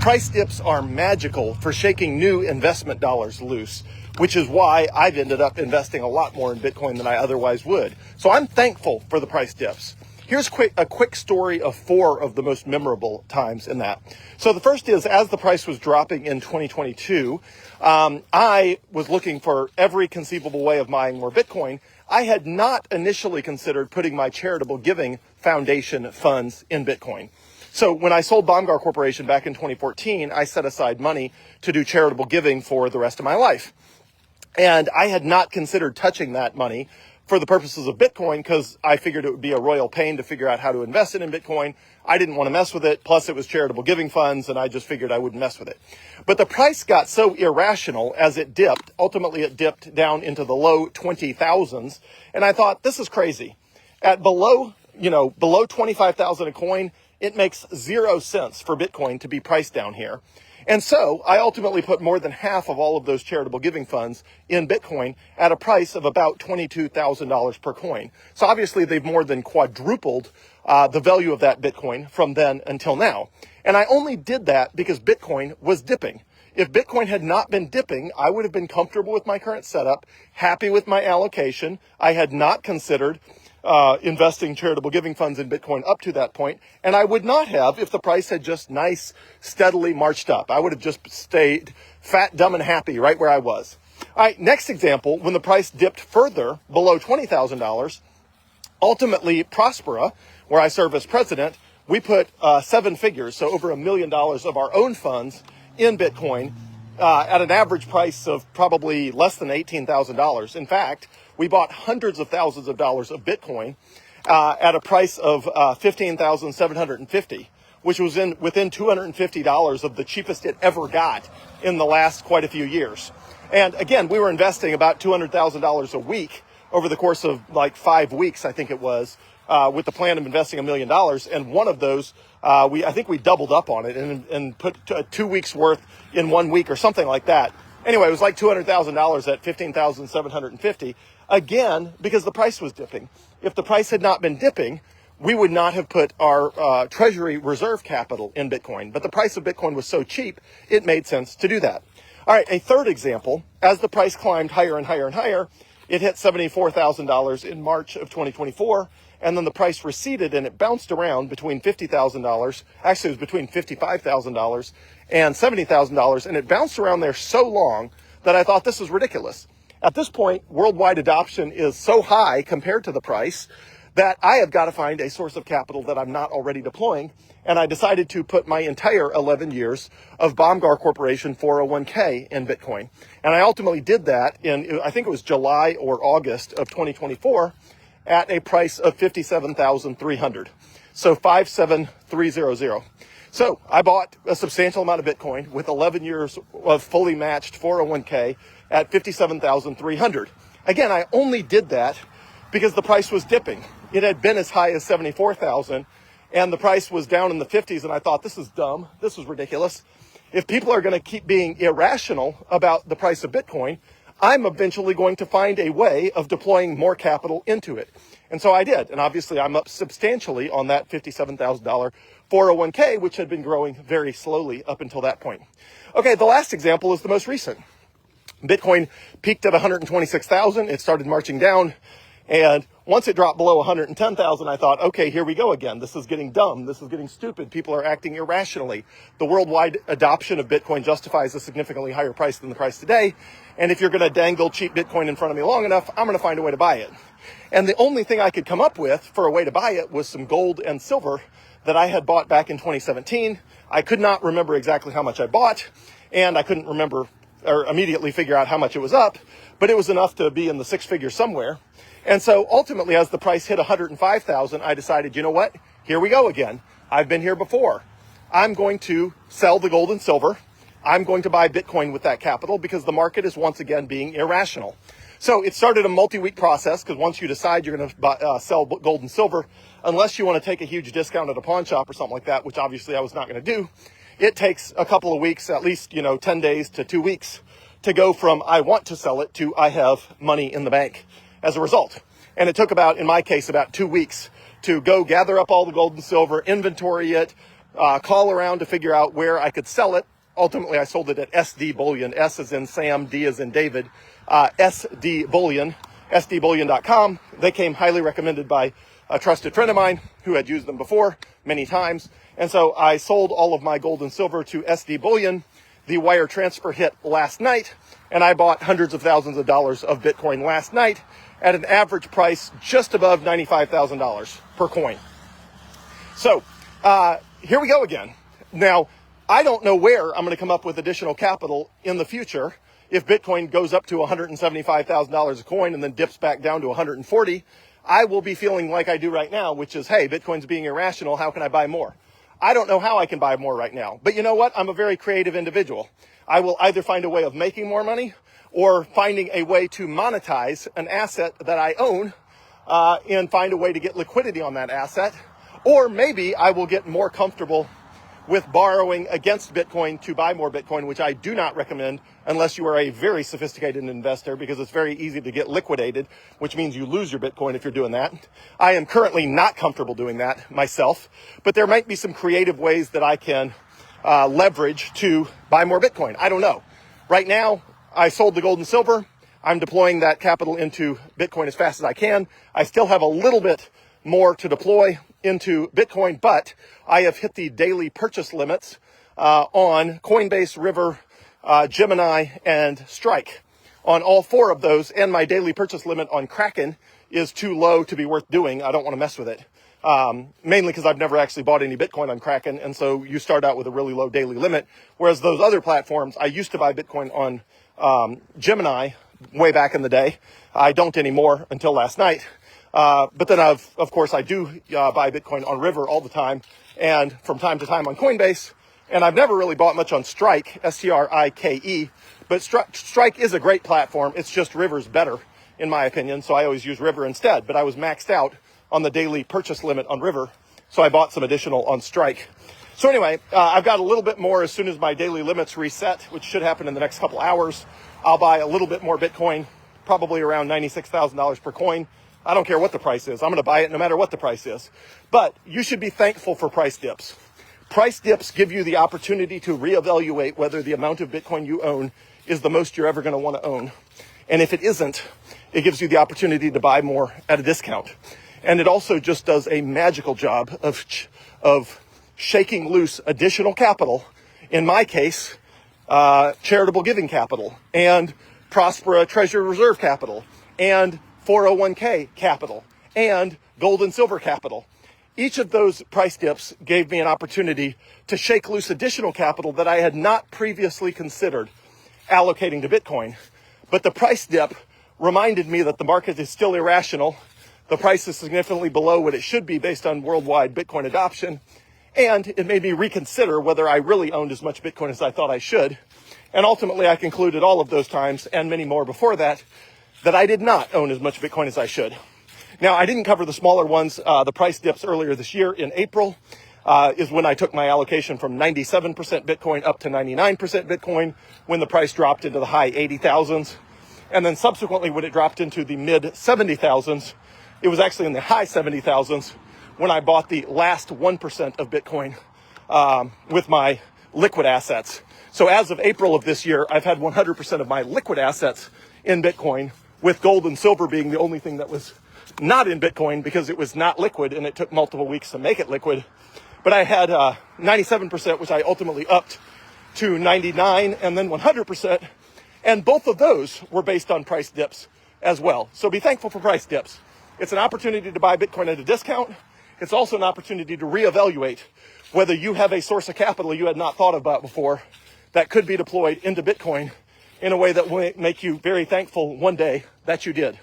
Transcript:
Price dips are magical for shaking new investment dollars loose, which is why I've ended up investing a lot more in Bitcoin than I otherwise would. So I'm thankful for the price dips. Here's a quick story of 4 of the most memorable times in that. So the first is, as the price was dropping in 2022, I was looking for every conceivable way of buying more Bitcoin. I had not initially considered putting my charitable giving foundation funds in Bitcoin. So when I sold Baumgar Corporation back in 2014, I set aside money to do charitable giving for the rest of my life. And I had not considered touching that money for the purposes of Bitcoin because I figured it would be a royal pain to figure out how to invest it in Bitcoin. I didn't want to mess with it. Plus, it was charitable giving funds, and I just figured I wouldn't mess with it. But the price got so irrational as it dipped. Ultimately, it dipped down into the low 20,000s. And I thought, this is crazy. At below 25,000 a coin, it makes 0 sense for Bitcoin to be priced down here. And so I ultimately put more than half of all of those charitable giving funds in Bitcoin at a price of about $22,000 per coin. So obviously they've more than quadrupled the value of that Bitcoin from then until now. And I only did that because Bitcoin was dipping. If Bitcoin had not been dipping, I would have been comfortable with my current setup, happy with my allocation. I had not considered investing charitable giving funds in Bitcoin up to that point, and I would not have if the price had just steadily marched up. I would have just stayed fat, dumb, and happy right where I was. All right, next example, when the price dipped further below $20,000, ultimately Prospera, where I serve as president, we put 7 figures, so over $1 million of our own funds in Bitcoin at an average price of probably less than $18,000. In fact, we bought hundreds of thousands of dollars of Bitcoin at a price of $15,750, which was within $250 of the cheapest it ever got in the last quite a few years. And again, we were investing about $200,000 a week over the course of like 5 weeks, I think it was, with the plan of investing $1 million. And one of those, I think we doubled up on it and put 2 weeks worth in 1 week or something like that. Anyway, it was like $200,000 at $15,750. Again, because the price was dipping. If the price had not been dipping, we would not have put our treasury reserve capital in Bitcoin. But the price of Bitcoin was so cheap, it made sense to do that. All right, a third example, as the price climbed higher and higher and higher, it hit $74,000 in March of 2024, and then the price receded and it bounced around between $50,000, actually it was between $55,000 and $70,000, and it bounced around there so long that I thought this is ridiculous. At this point, worldwide adoption is so high compared to the price that I have got to find a source of capital that I'm not already deploying. And I decided to put my entire 11 years of Baumgar Corporation 401k in Bitcoin. And I ultimately did that in, I think it was July or August of 2024 at a price of $57,300. So 57300. So I bought a substantial amount of Bitcoin with 11 years of fully matched 401k at $57,300. Again, I only did that because the price was dipping. It had been as high as $74,000 and the price was down in the 50s, and I thought, this is dumb. This is ridiculous. If people are going to keep being irrational about the price of Bitcoin, I'm eventually going to find a way of deploying more capital into it. And so I did. And obviously I'm up substantially on that $57,000 401k, which had been growing very slowly up until that point. Okay, the last example is the most recent. Bitcoin peaked at 126,000. It started marching down. And once it dropped below 110,000, I thought, okay, here we go again. This is getting dumb. This is getting stupid. People are acting irrationally. The worldwide adoption of Bitcoin justifies a significantly higher price than the price today. And if you're going to dangle cheap Bitcoin in front of me long enough, I'm going to find a way to buy it. And the only thing I could come up with for a way to buy it was some gold and silver that I had bought back in 2017. I could not remember exactly how much I bought, and I couldn't remember or immediately figure out how much it was up, but it was enough to be in the 6 figures somewhere. And so ultimately, as the price hit 105,000, I decided, you know what? Here we go again. I've been here before. I'm going to sell the gold and silver. I'm going to buy Bitcoin with that capital because the market is once again being irrational. So it started a multi-week process because once you decide you're going to sell gold and silver, unless you want to take a huge discount at a pawn shop or something like that, which obviously I was not going to do, it takes a couple of weeks, at least, 10 days to 2 weeks to go from I want to sell it to I have money in the bank as a result. And it took in my case, about 2 weeks to go gather up all the gold and silver, inventory it, call around to figure out where I could sell it. Ultimately, I sold it at SD Bullion, S as in Sam, D as in David, SD Bullion, sdbullion.com. They came highly recommended by a trusted friend of mine who had used them before many times. And so I sold all of my gold and silver to SD Bullion. The wire transfer hit last night, and I bought hundreds of thousands of dollars of Bitcoin last night at an average price just above $95,000 per coin. So here we go again. Now, I don't know where I'm going to come up with additional capital in the future. If Bitcoin goes up to $175,000 a coin and then dips back down to 140, I will be feeling like I do right now, which is, hey, Bitcoin's being irrational. How can I buy more? I don't know how I can buy more right now. But you know what? I'm a very creative individual. I will either find a way of making more money or finding a way to monetize an asset that I own and find a way to get liquidity on that asset. Or maybe I will get more comfortable with borrowing against Bitcoin to buy more Bitcoin, which I do not recommend unless you are a very sophisticated investor, because it's very easy to get liquidated, which means you lose your Bitcoin if you're doing that. I am currently not comfortable doing that myself, but there might be some creative ways that I can leverage to buy more Bitcoin. I don't know. Right now, I sold the gold and silver. I'm deploying that capital into Bitcoin as fast as I can. I still have a little bit more to deploy into Bitcoin, but I have hit the daily purchase limits on Coinbase, River, Gemini, and Strike. On all four of those, and my daily purchase limit on Kraken is too low to be worth doing. I don't want to mess with it. Mainly because I've never actually bought any Bitcoin on Kraken, and so you start out with a really low daily limit. Whereas those other platforms, I used to buy Bitcoin on Gemini way back in the day. I don't anymore until last night. But then of course, I do buy Bitcoin on River all the time, and from time to time on Coinbase. And I've never really bought much on Strike, Strike. But Strike is a great platform. It's just River's better, in my opinion. So I always use River instead. But I was maxed out on the daily purchase limit on River, so I bought some additional on Strike. So anyway, I've got a little bit more as soon as my daily limits reset, which should happen in the next couple hours. I'll buy a little bit more Bitcoin, probably around $96,000 per coin. I don't care what the price is. I'm going to buy it no matter what the price is. But you should be thankful for price dips. Price dips give you the opportunity to reevaluate whether the amount of Bitcoin you own is the most you're ever going to want to own. And if it isn't, it gives you the opportunity to buy more at a discount. And it also just does a magical job of shaking loose additional capital. In my case, charitable giving capital, and Prospera Treasury Reserve capital, and 401k capital, and gold and silver capital. Each of those price dips gave me an opportunity to shake loose additional capital that I had not previously considered allocating to Bitcoin. But the price dip reminded me that the market is still irrational. The price is significantly below what it should be based on worldwide Bitcoin adoption. And it made me reconsider whether I really owned as much Bitcoin as I thought I should. And ultimately, I concluded all of those times, and many more before that, that I did not own as much Bitcoin as I should. Now, I didn't cover the smaller ones. The price dips earlier this year in April is when I took my allocation from 97% Bitcoin up to 99% Bitcoin, when the price dropped into the high 80,000s. And then subsequently, when it dropped into the mid 70,000s, it was actually in the high 70,000s when I bought the last 1% of Bitcoin with my liquid assets. So as of April of this year, I've had 100% of my liquid assets in Bitcoin, with gold and silver being the only thing that was not in Bitcoin because it was not liquid and it took multiple weeks to make it liquid. But I had 97%, which I ultimately upped to 99 and then 100%. And both of those were based on price dips as well. So be thankful for price dips. It's an opportunity to buy Bitcoin at a discount. It's also an opportunity to reevaluate whether you have a source of capital you had not thought about before that could be deployed into Bitcoin in a way that will make you very thankful one day that you did.